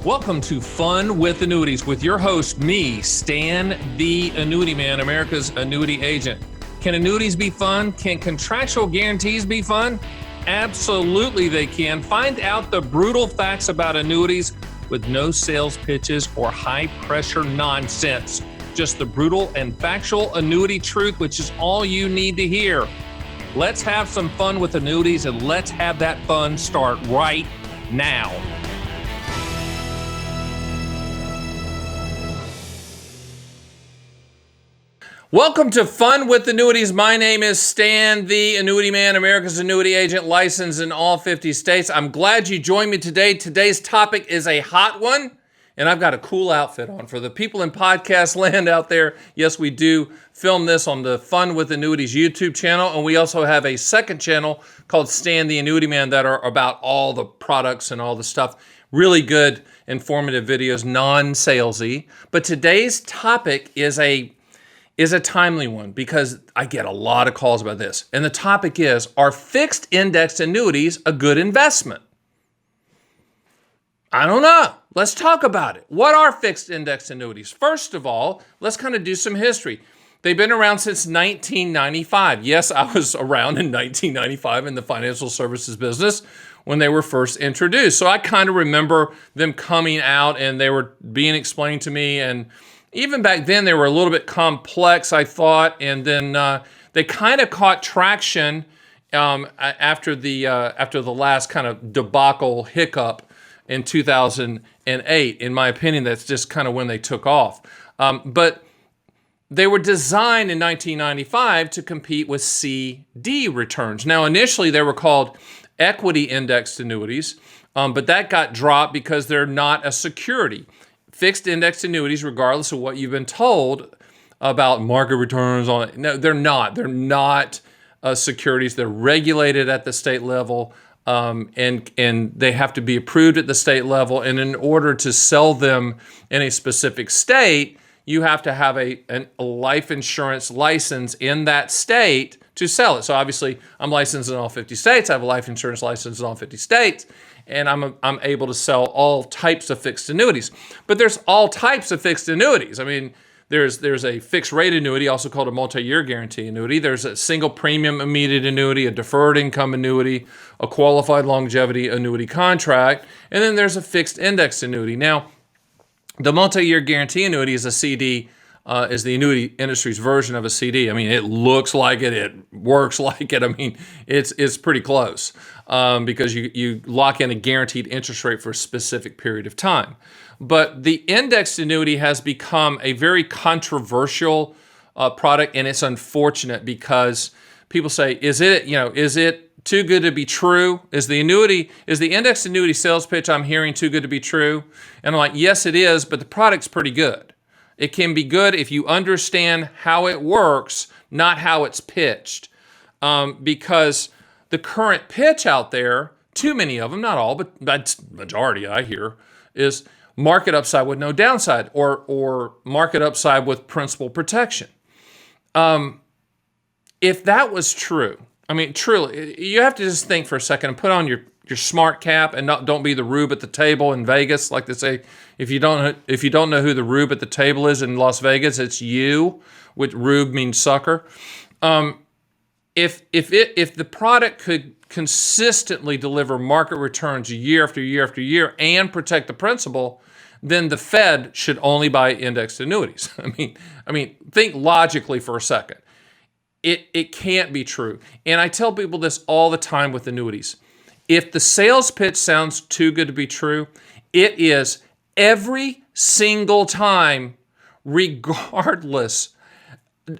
Welcome to Fun with Annuities with your host, me, Stan the Annuity Man, America's annuity agent. Can annuities be fun? Can contractual guarantees be fun? Absolutely they can. Find out the brutal facts about annuities with no sales pitches or high-pressure nonsense. Just the brutal and factual annuity truth, which is all you need to hear. Let's have some fun with annuities, and let's have that fun start right now. Welcome to Fun with Annuities. My name is Stan the Annuity Man, America's annuity agent, licensed in all 50 states. I'm glad you joined me today. Today's topic is a hot one, and I've got a cool outfit on. For the people in podcast land out there, yes, we do film this on the Fun with Annuities YouTube channel, and we also have a second channel called Stan the Annuity Man that are about all the products and all the stuff. Really good, informative videos, non-salesy. But today's topic is a timely one because I get a lot of calls about this. And the topic is, are fixed indexed annuities a good investment? I don't know. Let's talk about it. What are fixed indexed annuities? First of all, let's kind of do some history. They've been around since 1995. Yes, I was around in 1995 in the financial services business when they were first introduced. So I kind of remember them coming out and they were being explained to me, and even back then, they were a little bit complex, I thought, and then they kind of caught traction after the last kind of debacle hiccup in 2008. In my opinion, that's just kind of when they took off. But they were designed in 1995 to compete with CD returns. Now, initially, they were called equity indexed annuities, but that got dropped because they're not a security. Fixed indexed annuities, regardless of what you've been told about market returns on it, no, they're not. They're not securities. They're regulated at the state level, and they have to be approved at the state level. And in order to sell them in a specific state, you have to have a life insurance license in that state to sell it. So obviously, I'm licensed in all 50 states. I have a life insurance license in all 50 states. And I'm able to sell all types of fixed annuities. But there's all types of fixed annuities. I mean, there's a fixed rate annuity, also called a multi-year guarantee annuity. There's a single premium immediate annuity, a deferred income annuity, a qualified longevity annuity contract, and then there's a fixed index annuity. Now, the multi-year guarantee annuity is a CD, is the annuity industry's version of a CD. I mean, it looks like it, it works like it. I mean, it's pretty close because you lock in a guaranteed interest rate for a specific period of time. But the indexed annuity has become a very controversial product, and it's unfortunate because people say, is it too good to be true? Is the indexed annuity sales pitch I'm hearing too good to be true? And I'm like, yes, it is, but the product's pretty good. It can be good if you understand how it works, not how it's pitched. Because the current pitch out there, too many of them, not all, but that's majority I hear, is market upside with no downside, or market upside with principal protection. If that was true, I mean, truly, you have to just think for a second and put on your smart cap and don't be the rube at the table in Vegas, like they say. If you don't know who the rube at the table is in Las Vegas, it's you. Which rube means sucker. If the product could consistently deliver market returns year after year after year and protect the principal, then the Fed should only buy indexed annuities. I mean, think logically for a second. It can't be true. And I tell people this all the time with annuities. If the sales pitch sounds too good to be true, it is every single time, regardless.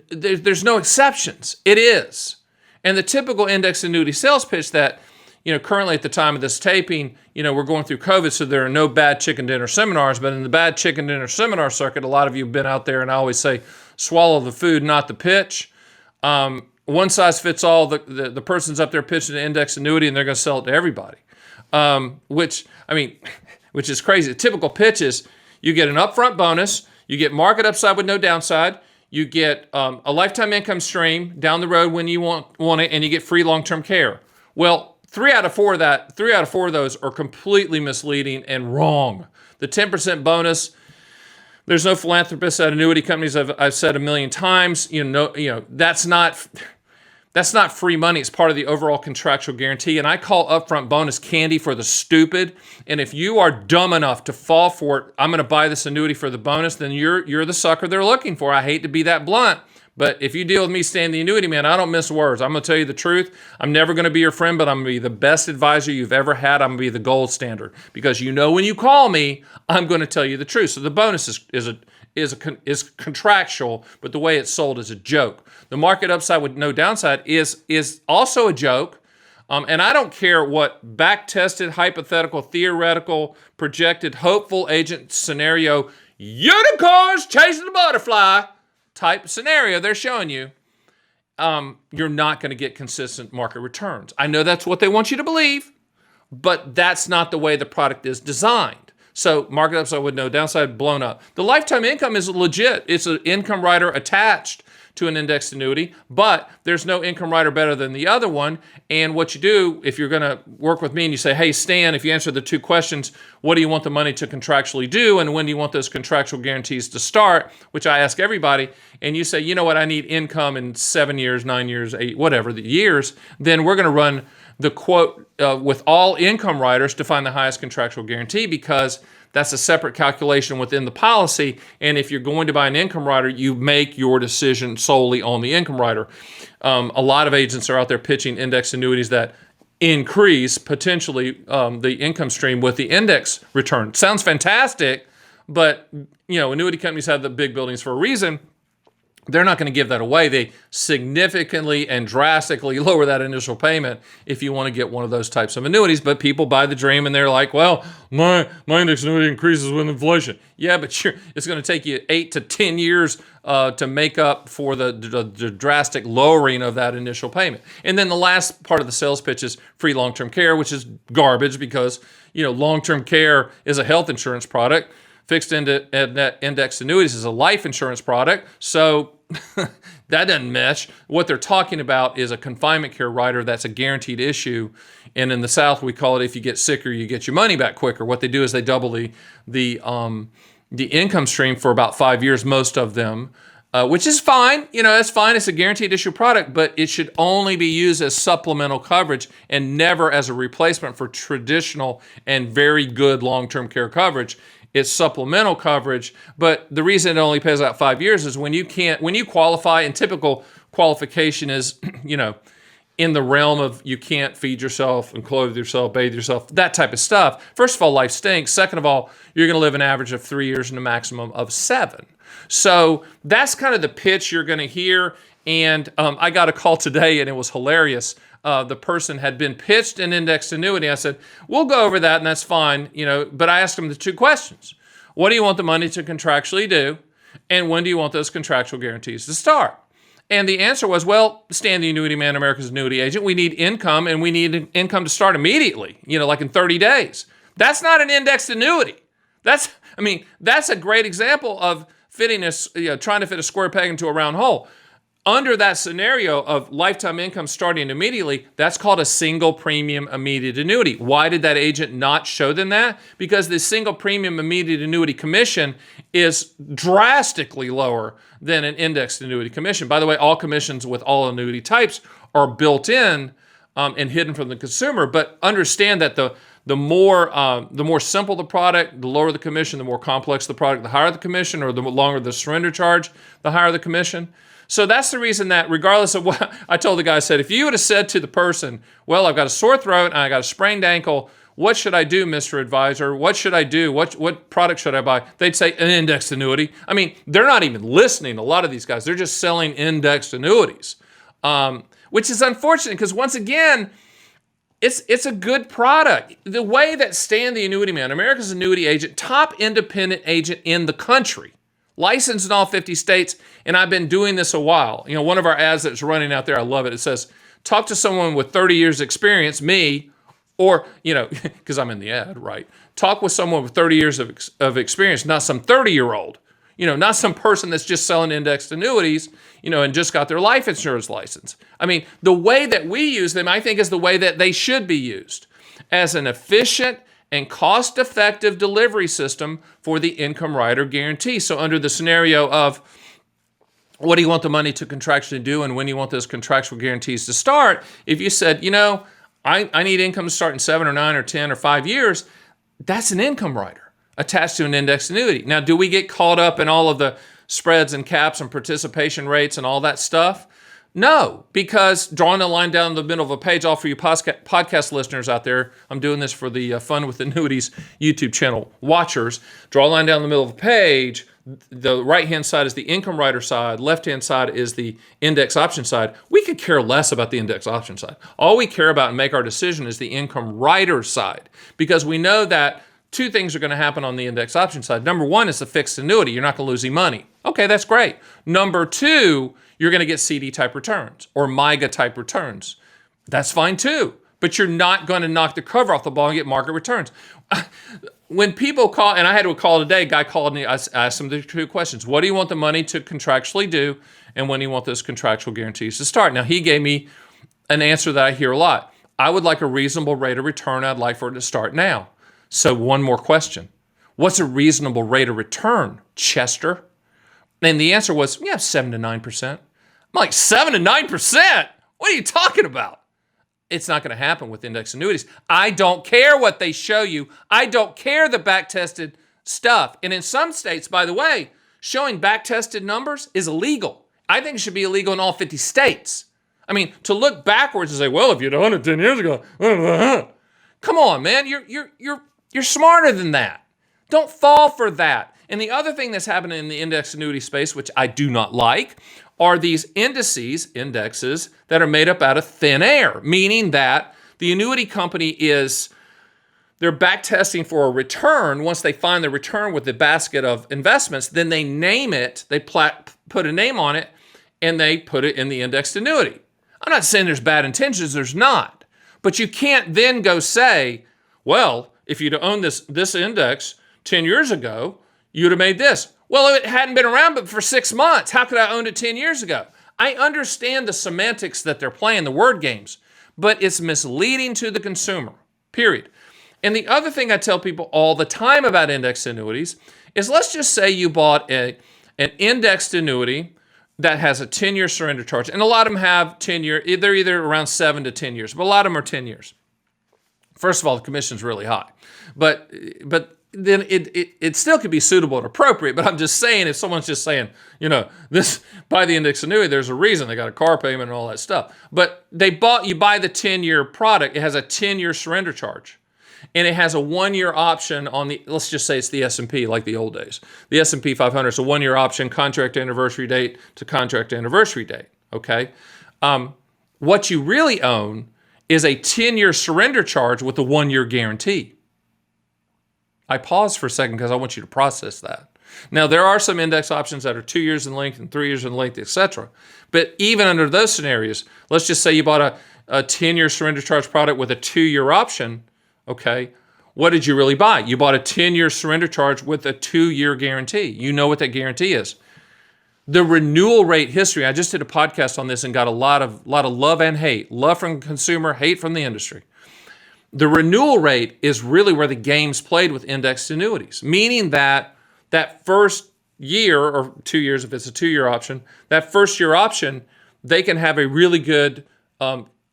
There's no exceptions. It is. And the typical index annuity sales pitch that, currently at the time of this taping, we're going through COVID, so there are no bad chicken dinner seminars, but in the bad chicken dinner seminar circuit, a lot of you have been out there, and I always say, swallow the food, not the pitch. One size fits all. The person's up there pitching an index annuity, and they're going to sell it to everybody. Which is crazy. The typical pitch is you get an upfront bonus, you get market upside with no downside, you get a lifetime income stream down the road when you want it, and you get free long-term care. Well, Three out of four of those are completely misleading and wrong. The 10% bonus, there's no philanthropists at annuity companies. I've said a million times. That's not free money. It's part of the overall contractual guarantee. And I call upfront bonus candy for the stupid. And if you are dumb enough to fall for it, I'm going to buy this annuity for the bonus, then you're the sucker they're looking for. I hate to be that blunt. But if you deal with me, Stan the Annuity Man, I don't miss words. I'm going to tell you the truth. I'm never going to be your friend, but I'm going to be the best advisor you've ever had. I'm going to be the gold standard. Because when you call me, I'm going to tell you the truth. So the bonus is contractual, but the way it's sold is a joke. The market upside with no downside is also a joke. And I don't care what back-tested, hypothetical, theoretical, projected, hopeful agent scenario, unicorns chasing the butterfly type scenario they're showing you, you're not going to get consistent market returns. I know that's what they want you to believe, but that's not the way the product is designed. So market upside with no downside, blown up. The lifetime income is legit. It's an income rider attached to an indexed annuity, but there's no income rider better than the other one. And what you do, if you're going to work with me and you say, hey, Stan, if you answer the two questions, what do you want the money to contractually do? And when do you want those contractual guarantees to start? Which I ask everybody. And you say, you know what, I need income in 7 years, 9 years, 8, whatever the years. Then we're going to run the quote with all income riders to find the highest contractual guarantee, because that's a separate calculation within the policy. And if you're going to buy an income rider, you make your decision solely on the income rider. A lot of agents are out there pitching index annuities that increase potentially the income stream with the index return. Sounds fantastic, but annuity companies have the big buildings for a reason. They're not going to give that away. They significantly and drastically lower that initial payment if you want to get one of those types of annuities. But people buy the dream and they're like, well, my index annuity increases with inflation. Yeah, but it's going to take you 8 to 10 years to make up for the drastic lowering of that initial payment. And then the last part of the sales pitch is free long-term care, which is garbage because, long-term care is a health insurance product. Fixed index annuities is a life insurance product, so that doesn't mesh. What they're talking about is a confinement care rider that's a guaranteed issue, and in the South we call it if you get sicker, you get your money back quicker. What they do is they double the income stream for about 5 years, most of them, which is fine. That's fine. It's a guaranteed issue product, but it should only be used as supplemental coverage and never as a replacement for traditional and very good long-term care coverage. It's supplemental coverage, but the reason it only pays out 5 years is when you qualify, and typical qualification is, in the realm of you can't feed yourself and clothe yourself, bathe yourself, that type of stuff. First of all, life stinks. Second of all, you're going to live an average of 3 years and a maximum of 7. So that's kind of the pitch you're going to hear. And I got a call today and it was hilarious. The person had been pitched an indexed annuity. I said, we'll go over that and that's fine, but I asked him the two questions. What do you want the money to contractually do? And when do you want those contractual guarantees to start? And the answer was, well, Stan the Annuity Man, America's Annuity Agent, we need income and we need income to start immediately, like in 30 days. That's not an indexed annuity. That's a great example of trying to fit a square peg into a round hole. Under that scenario of lifetime income starting immediately, that's called a single premium immediate annuity. Why did that agent not show them that? Because the single premium immediate annuity commission is drastically lower than an indexed annuity commission. By the way, all commissions with all annuity types are built in and hidden from the consumer. But understand that the more simple the product, the lower the commission. The more complex the product, the higher the commission, or the longer the surrender charge, the higher the commission. So that's the reason that regardless of what I told the guy, I said, if you would have said to the person, well, I've got a sore throat and I got a sprained ankle, what should I do, Mr. Advisor? What should I do? What product should I buy? They'd say an indexed annuity. They're not even listening, a lot of these guys. They're just selling indexed annuities, which is unfortunate because once again, it's a good product. The way that Stan the Annuity Man, America's Annuity Agent, top independent agent in the country, licensed in all 50 states, and I've been doing this a while. One of our ads that's running out there, I love it. It says, talk to someone with 30 years experience, me, or, because I'm in the ad, right? Talk with someone with 30 years of experience, not some 30-year-old. Not some person that's just selling indexed annuities, and just got their life insurance license. I mean, the way that we use them, I think, is the way that they should be used, as an efficient and cost-effective delivery system for the income rider guarantee. So under the scenario of what do you want the money to contractually do and when do you want those contractual guarantees to start, if you said, I need income to start in 7 or 9 or 10 or 5 years, that's an income rider attached to an indexed annuity. Now, do we get caught up in all of the spreads and caps and participation rates and all that stuff? No, because drawing a line down the middle of a page, all for you podcast listeners out there, I'm doing this for the Fun with Annuities YouTube channel watchers. Draw a line down the middle of a page. The right-hand side is the income rider side. Left-hand side is the index option side. We could care less about the index option side. All we care about and make our decision is the income rider side, because we know that two things are going to happen on the index option side. Number one is the fixed annuity. You're not going to lose any money. Okay, that's great. Number two, you're going to get CD-type returns or MYGA-type returns. That's fine too, but you're not going to knock the cover off the ball and get market returns. When people call, and I had to call today, a guy called me, I asked him the two questions. What do you want the money to contractually do, and when do you want those contractual guarantees to start? Now, he gave me an answer that I hear a lot. I would like a reasonable rate of return. I'd like for it to start now. So one more question. What's a reasonable rate of return, Chester? And the answer was, 7 to 9%. I'm like, 7 to 9%? What are you talking about? It's not going to happen with index annuities. I don't care what they show you. I don't care the back-tested stuff. And in some states, by the way, showing back-tested numbers is illegal. I think it should be illegal in all 50 states. I mean, to look backwards and say, well, if you'd done it 10 years ago, come on, man, you're smarter than that. Don't fall for that. And the other thing that's happening in the index annuity space, which I do not like, are these indexes that are made up out of thin air, meaning that the annuity company they're back testing for a return. Once they find the return with the basket of investments, then they name it, they put a name on it, and they put it in the indexed annuity. I'm not saying there's bad intentions, there's not. But you can't then go say, well, if you'd owned this index 10 years ago, you'd have made this. Well, it hadn't been around but for 6 months. How could I own it 10 years ago? I understand the semantics that they're playing, the word games, but it's misleading to the consumer, period. And the other thing I tell people all the time about index annuities is, let's just say you bought an indexed annuity that has a 10-year surrender charge. And a lot of them have 10-year, they're either around 7 to 10 years, but a lot of them are 10 years. First of all, the commission's really high, but then it still could be suitable and appropriate. But I'm just saying, if someone's just saying, this buy the index annuity, there's a reason. They got a car payment and all that stuff. But you buy the 10-year product. It has a 10-year surrender charge, and it has a 1-year option on let's just say it's the S&P, like the old days. The S&P 500 is a 1-year option, contract anniversary date to contract anniversary date. Okay, what you really own is a 10-year surrender charge with a 1-year guarantee. I pause for a second because I want you to process that. Now, there are some index options that are 2 years in length and 3 years in length, etc. But even under those scenarios, let's just say you bought a 10-year surrender charge product with a 2-year option, okay? What did you really buy? You bought a 10-year surrender charge with a 2-year guarantee. You know what that guarantee is. The renewal rate history, I just did a podcast on this and got a lot of love and hate. Love from the consumer, hate from the industry. The renewal rate is really where the game's played with indexed annuities, meaning that first year or 2 years, if it's a 2-year option, that first year option, they can have a really good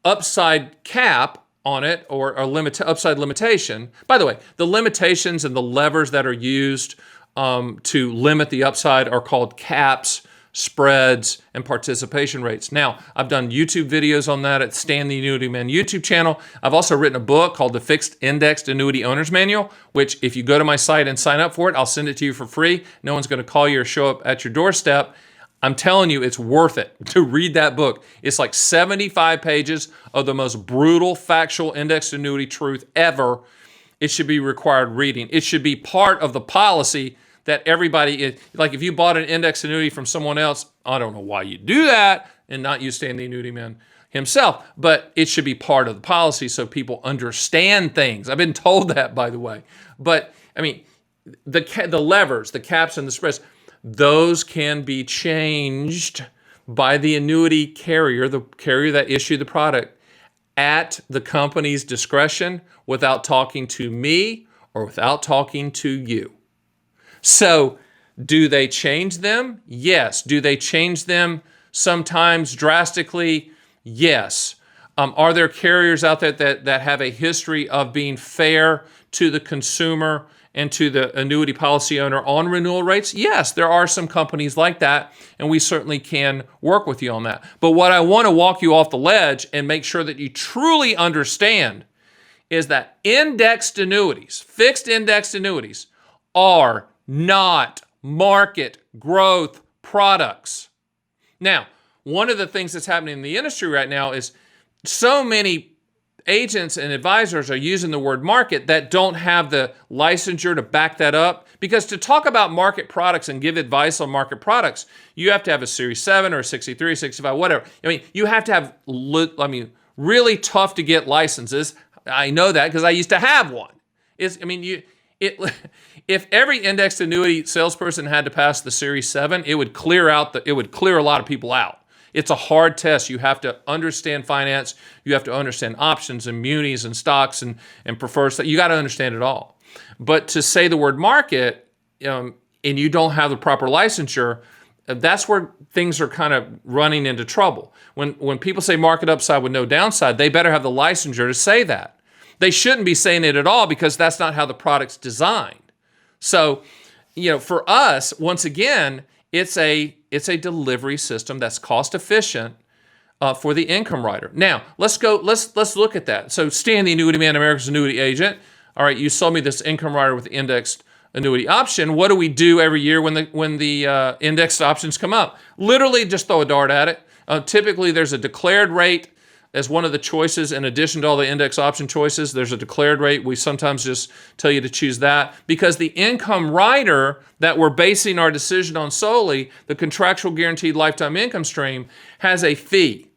upside cap on it or a upside limitation. By the way, the limitations and the levers that are used to limit the upside are called caps, spreads, and participation rates. Now, I've done YouTube videos on that at Stan the Annuity Man YouTube channel. I've also written a book called The Fixed Indexed Annuity Owner's Manual, which if you go to my site and sign up for it, I'll send it to you for free. No one's going to call you or show up at your doorstep. I'm telling you, it's worth it to read that book. It's like 75 pages of the most brutal, factual indexed annuity truth ever. It should be required reading. It should be part of the policy that everybody, like if you bought an index annuity from someone else, I don't know why you do that and not use Stan the Annuity Man himself, but it should be part of the policy so people understand things. I've been told that, by the way. But I mean, the levers, the caps and the spreads, those can be changed by the annuity carrier, the carrier that issued the product, at the company's discretion without talking to me or without talking to you. So, do they change them? Yes. Do they change them sometimes drastically? Yes. Are there carriers out there that have a history of being fair to the consumer and to the annuity policy owner on renewal rates? Yes, there are some companies like that, and we certainly can work with you on that. But what I want to walk you off the ledge and make sure that you truly understand is that indexed annuities, fixed indexed annuities, are not market growth products. Now, one of the things that's happening in the industry right now is so many agents and advisors are using the word market that don't have the licensure to back that up. Because to talk about market products and give advice on market products, you have to have a Series 7 or a 63, 65, whatever. I mean, you have to have, really tough to get licenses. I know that because I used to have one. If every indexed annuity salesperson had to pass the Series 7, it would clear a lot of people out. It's a hard test. You have to understand finance. You have to understand options and munis and stocks and preferred stock. You got to understand it all. But to say the word market, and you don't have the proper licensure, that's where things are kind of running into trouble. When people say market upside with no downside, they better have the licensure to say that. They shouldn't be saying it at all because that's not how the product's designed. So, for us, once again, it's a delivery system that's cost efficient for the income rider. Now, let's look at that. So, Stan, the Annuity Man, America's Annuity Agent. All right, you sold me this income rider with the indexed annuity option. What do we do every year when the indexed options come up? Literally, just throw a dart at it. Typically, there's a declared rate as one of the choices. In addition to all the index option choices, there's a declared rate. We sometimes just tell you to choose that because the income rider that we're basing our decision on solely, the contractual guaranteed lifetime income stream, has a fee.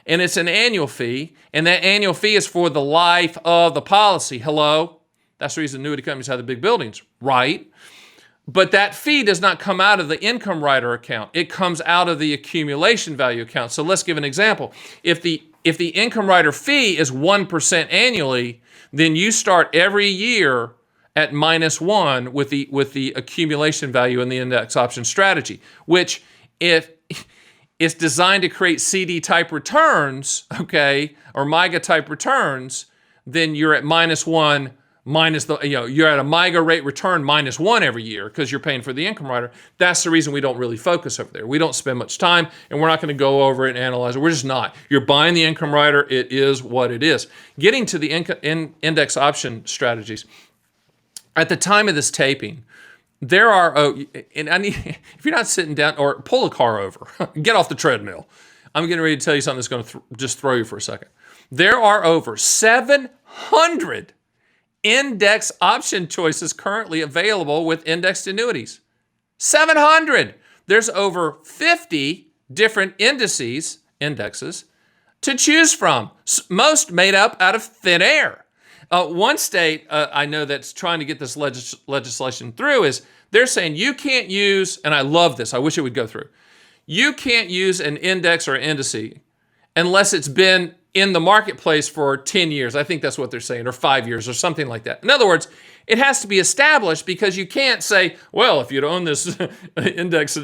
And it's an annual fee. And that annual fee is for the life of the policy. Hello? That's the reason annuity companies have the big buildings, right? But that fee does not come out of the income rider account. It comes out of the accumulation value account. So let's give an example. If the income rider fee is 1% annually, then you start every year at -1 with the accumulation value in the index option strategy, which if it's designed to create CD type returns, okay, or MIGA type returns, then you're at -1 minus you're at a MIGA rate return -1 every year because you're paying for the income rider. That's the reason we don't really focus over there. We don't spend much time, and we're not going to go over it and analyze it. We're just not. You're buying the income rider. It is what it is. Getting to the index option strategies. At the time of this taping, there are, if you're not sitting down, or pull a car over, get off the treadmill. I'm getting ready to tell you something that's going to just throw you for a second. There are over 700 index option choices currently available with indexed annuities. 700. There's over 50 different indexes to choose from, most made up out of thin air. One state I know that's trying to get this legislation through is they're saying you can't use, and I love this, I wish it would go through, you can't use an index or indice unless it's been in the marketplace for 10 years. I think that's what they're saying, or 5 years, or something like that. In other words, it has to be established because you can't say, well, if you'd owned this index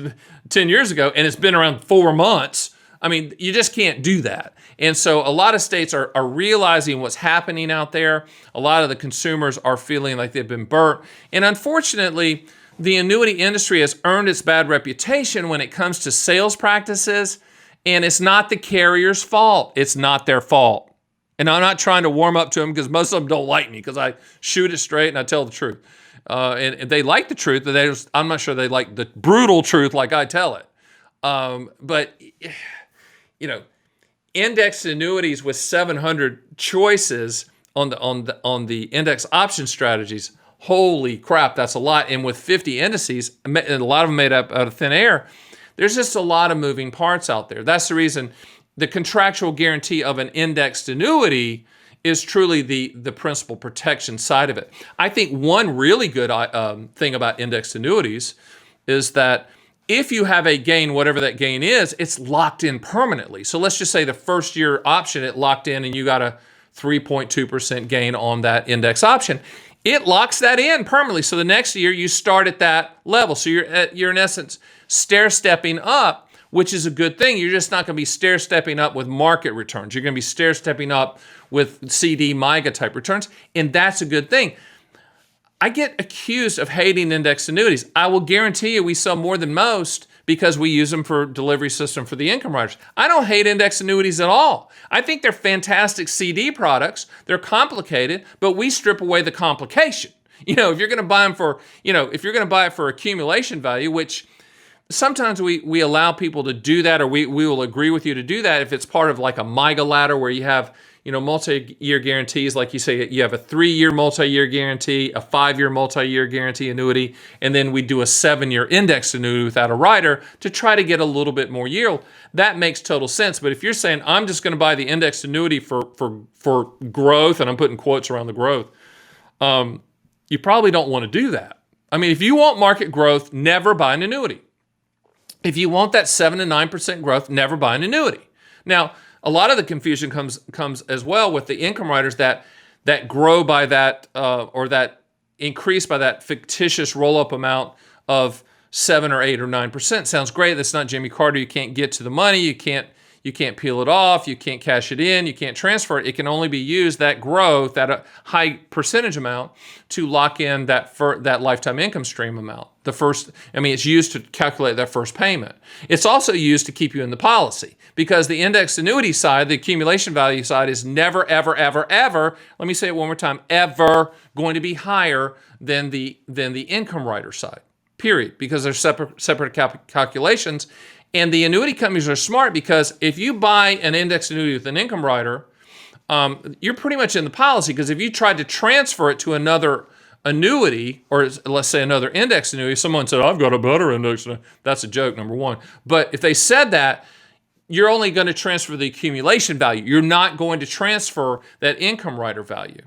10 years ago and it's been around 4 months, I mean, you just can't do that. And so a lot of states are realizing what's happening out there. A lot of the consumers are feeling like they've been burnt. And unfortunately, the annuity industry has earned its bad reputation when it comes to sales practices. And it's not the carrier's fault. It's not their fault. And I'm not trying to warm up to them because most of them don't like me because I shoot it straight and I tell the truth. And they like the truth, but I'm not sure they like the brutal truth like I tell it. But indexed annuities with 700 choices on the index option strategies, holy crap, that's a lot. And with 50 indices, a lot of them made up out of thin air, there's just a lot of moving parts out there. That's the reason the contractual guarantee of an indexed annuity is truly the principal protection side of it. I think one really good thing about indexed annuities is that If you have a gain, whatever that gain is, it's locked in permanently. So let's just say the first year option, it locked in and you got a 3.2% gain on that index option. It locks that in permanently. So the next year you start at that level. So you're in essence stair-stepping up, which is a good thing. You're just not going to be stair-stepping up with market returns. You're going to be stair-stepping up with CD, MIGA type returns, and that's a good thing. I get accused of hating index annuities. I will guarantee you we sell more than most because we use them for delivery system for the income riders. I don't hate index annuities at all. I think they're fantastic CD products. They're complicated, but we strip away the complication. If you're going to buy them for, if you're going to buy it for accumulation value, which sometimes we allow people to do that, or we will agree with you to do that if it's part of like a MIGA ladder where you have multi-year guarantees. Like you say, you have a 3-year multi-year guarantee, a 5-year multi-year guarantee annuity, and then we do a 7-year index annuity without a rider to try to get a little bit more yield. That makes total sense. But if you're saying, I'm just going to buy the index annuity for growth, and I'm putting quotes around the growth, you probably don't want to do that. I mean, if you want market growth, never buy an annuity. If you want that 7 to 9% growth, never buy an annuity. Now, a lot of the confusion comes as well with the income riders that grow by that or that increase by that fictitious roll-up amount of 7 or 8 or 9%. Sounds great. That's not Jimmy Carter. You can't get to the money. You can't peel it off. You can't cash it in. You can't transfer it. It can only be used, that growth, that high percentage amount, to lock in that lifetime income stream amount. It's used to calculate that first payment. It's also used to keep you in the policy, because the index annuity side, the accumulation value side, is never, ever, ever, ever, let me say it one more time, ever going to be higher than the income rider side, period, because they're separate calculations. And the annuity companies are smart, because if you buy an index annuity with an income rider, you're pretty much in the policy, because if you tried to transfer it to another annuity, or let's say another index annuity, someone said, I've got a better index annuity. That's a joke, number one. But if they said that, you're only going to transfer the accumulation value. You're not going to transfer that income rider value.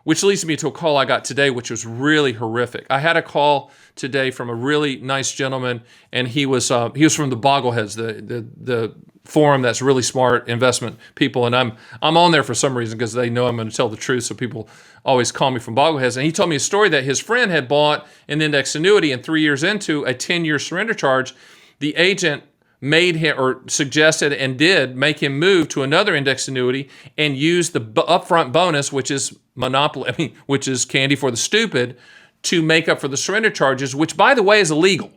Which leads me to a call I got today, which was really horrific. I had a call today from a really nice gentleman, and he was from the Boggleheads, the forum that's really smart investment people, and I'm on there for some reason because they know I'm going to tell the truth, so people always call me from Boggleheads. And he told me a story that his friend had bought an index annuity, and 3 years into a 10-year surrender charge, the agent made him, or suggested and did make him move to another index annuity and use the upfront bonus, which is which is candy for the stupid, to make up for the surrender charges, which, by the way, is illegal.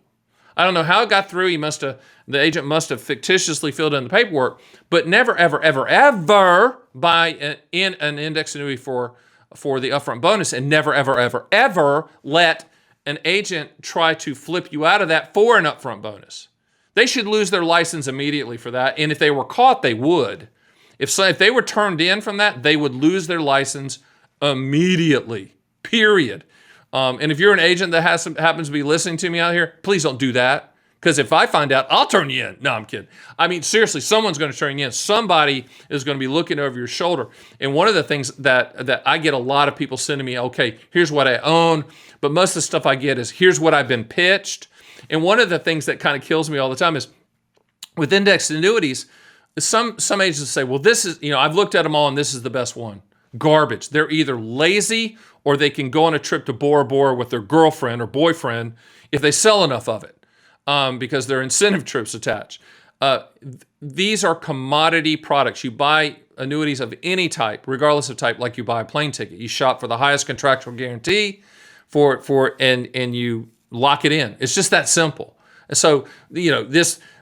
I don't know how it got through. The agent must have fictitiously filled in the paperwork, but never, ever, ever, ever buy in an index annuity for the upfront bonus, and never, ever, ever, ever let an agent try to flip you out of that for an upfront bonus. They should lose their license immediately for that, and if they were caught, they would. If they were turned in from that, they would lose their license immediately, period. And if you're an agent that happens to be listening to me out here, please don't do that, because if I find out, I'll turn you in. No, I'm kidding. I mean, seriously, someone's going to turn you in. Somebody is going to be looking over your shoulder. And one of the things that I get a lot of people sending me, okay, here's what I own, but most of the stuff I get is, here's what I've been pitched. And one of the things that kind of kills me all the time is, with indexed annuities, some agents say, well, this is, I've looked at them all and this is the best one. Garbage. They're either lazy, or they can go on a trip to Bora Bora with their girlfriend or boyfriend if they sell enough of it, because there are incentive trips attached. These are commodity products. You buy annuities of any type, regardless of type, like you buy a plane ticket. You shop for the highest contractual guarantee and you lock it in. It's just that simple. And so,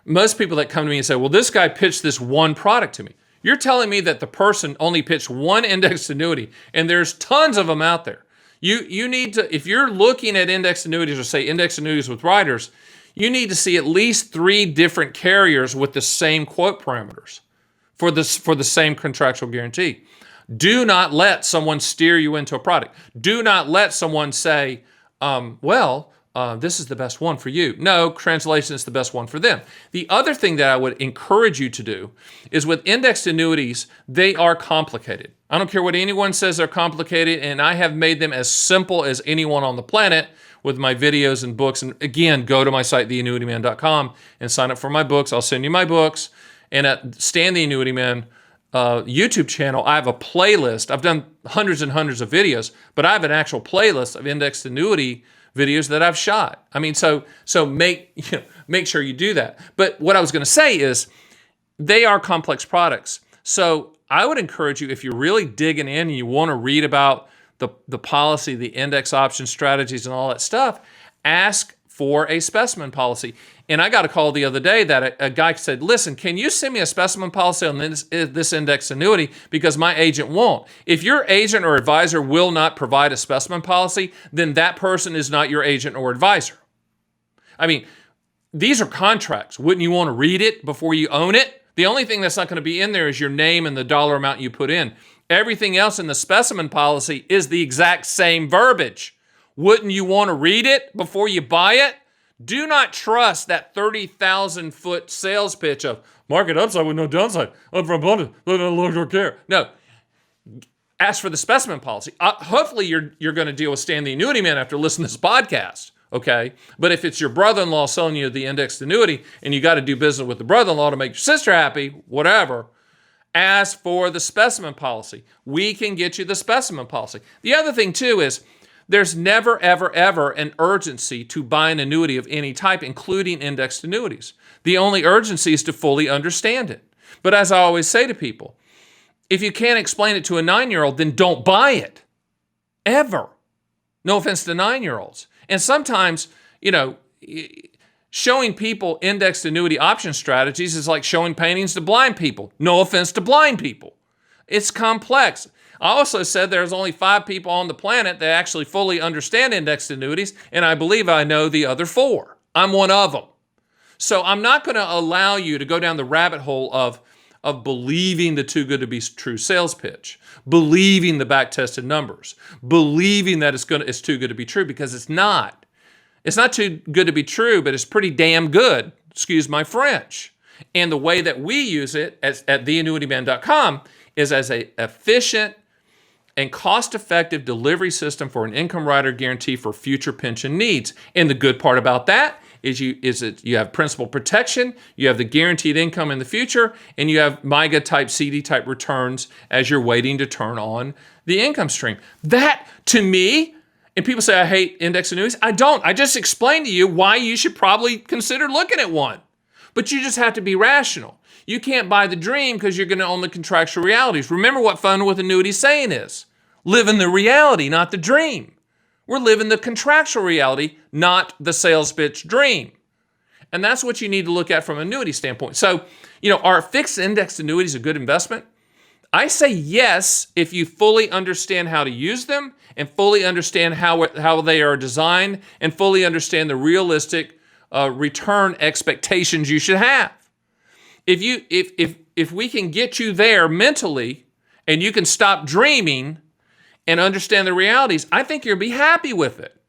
most people that come to me and say, well, this guy pitched this one product to me. You're telling me that the person only pitched one indexed annuity, and there's tons of them out there. You need to, if you're looking at indexed annuities, or say indexed annuities with riders, you need to see at least 3 different carriers with the same quote parameters for the same contractual guarantee. Do not let someone steer you into a product. Do not let someone say, this is the best one for you. No, translation is the best one for them. The other thing that I would encourage you to do is with indexed annuities, they are complicated. I don't care what anyone says they're complicated, and I have made them as simple as anyone on the planet with my videos and books. And again, go to my site, theannuityman.com, and sign up for my books. I'll send you my books. And at Stan the Annuity Man YouTube channel, I have a playlist. I've done hundreds and hundreds of videos, but I have an actual playlist of indexed annuity videos that I've shot. I mean, so make sure you do that. But what I was going to say is they are complex products. So I would encourage you, if you're really digging in and you want to read about the policy, the index option strategies and all that stuff, ask for a specimen policy. And I got a call the other day that a guy said, listen, can you send me a specimen policy on this index annuity because my agent won't? If your agent or advisor will not provide a specimen policy, then that person is not your agent or advisor. I mean, these are contracts. Wouldn't you want to read it before you own it? The only thing that's not going to be in there is your name and the dollar amount you put in. Everything else in the specimen policy is the exact same verbiage. Wouldn't you want to read it before you buy it? Do not trust that 30,000-foot sales pitch of market upside with no downside. Upfront long-term care. No. Ask for the specimen policy. Hopefully you're going to deal with Stan the Annuity Man after listening to this podcast, okay? But if it's your brother-in-law selling you the indexed annuity and you got to do business with the brother-in-law to make your sister happy, whatever, ask for the specimen policy. We can get you the specimen policy. The other thing, too, is there's never, ever, ever an urgency to buy an annuity of any type, including indexed annuities. The only urgency is to fully understand it. But as I always say to people, if you can't explain it to a 9-year-old, then don't buy it. Ever. No offense to 9-year-olds. And sometimes, showing people indexed annuity option strategies is like showing paintings to blind people. No offense to blind people. It's complex. I also said there's only 5 people on the planet that actually fully understand indexed annuities, and I believe I know the other 4. I'm one of them. So I'm not going to allow you to go down the rabbit hole of believing the too good to be true sales pitch, believing the back-tested numbers, believing that it's too good to be true, because it's not. It's not too good to be true, but it's pretty damn good. Excuse my French. And the way that we use it at theannuityman.com is as an efficient and cost-effective delivery system for an income rider guarantee for future pension needs. And the good part about that is you have principal protection, you have the guaranteed income in the future, and you have MYGA-type, CD-type returns as you're waiting to turn on the income stream. That, to me, and people say I hate index annuities. I don't. I just explained to you why you should probably consider looking at one. But you just have to be rational. You can't buy the dream because you're going to own the contractual realities. Remember what Fun with Annuities saying is. Live in the reality, not the dream. We're living the contractual reality, not the sales pitch dream. And that's what you need to look at from an annuity standpoint. So, are fixed indexed annuities a good investment? I say yes if you fully understand how to use them and fully understand how they are designed and fully understand the realistic return expectations you should have. If we can get you there mentally and you can stop dreaming and understand the realities, I think you'll be happy with it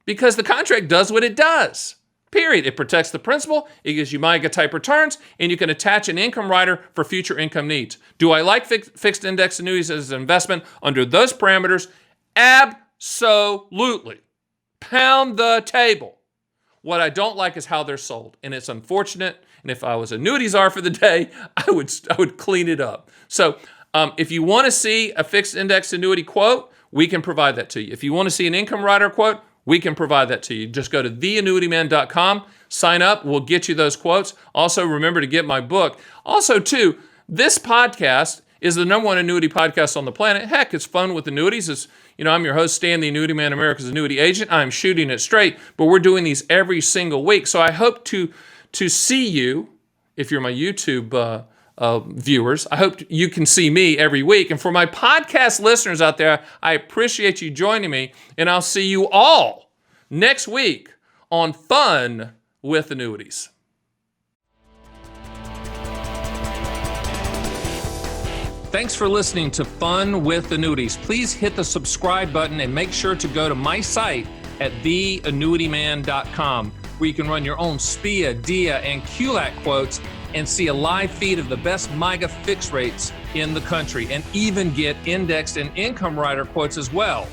because the contract does what it does. Period. It protects the principal, it gives you MYGA type returns, and you can attach an income rider for future income needs. Do I like fixed index annuities as an investment under those parameters? Absolutely. Pound the table. What I don't like is how they're sold, and it's unfortunate. And if I was annuities czar for the day, I would clean it up. So if you want to see a fixed index annuity quote, we can provide that to you. If you want to see an income rider quote, we can provide that to you. Just go to theannuityman.com, sign up, we'll get you those quotes. Also, remember to get my book. Also, too, this podcast is the #1 annuity podcast on the planet. Heck, it's Fun with Annuities. I'm your host, Stan the Annuity Man, America's Annuity Agent. I'm shooting it straight, but we're doing these every single week. So I hope to see you, if you're my YouTube viewers. I hope you can see me every week. And for my podcast listeners out there, I appreciate you joining me, and I'll see you all next week on Fun with Annuities. Thanks for listening to Fun with Annuities. Please hit the subscribe button and make sure to go to my site, at theannuityman.com, where you can run your own SPIA, DIA, and QLAC quotes and see a live feed of the best MYGA fixed rates in the country, and even get indexed and income rider quotes as well.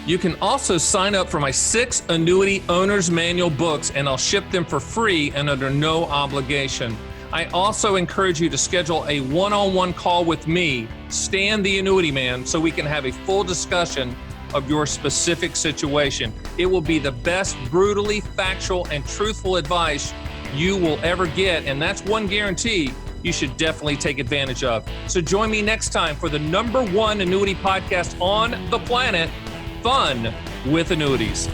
You can also sign up for my 6 Annuity Owner's Manual books, and I'll ship them for free and under no obligation. I also encourage you to schedule a one-on-one call with me, Stan the Annuity Man, so we can have a full discussion of your specific situation. It will be the best brutally factual and truthful advice you will ever get, and that's one guarantee you should definitely take advantage of. So join me next time for the #1 annuity podcast on the planet, Fun with Annuities.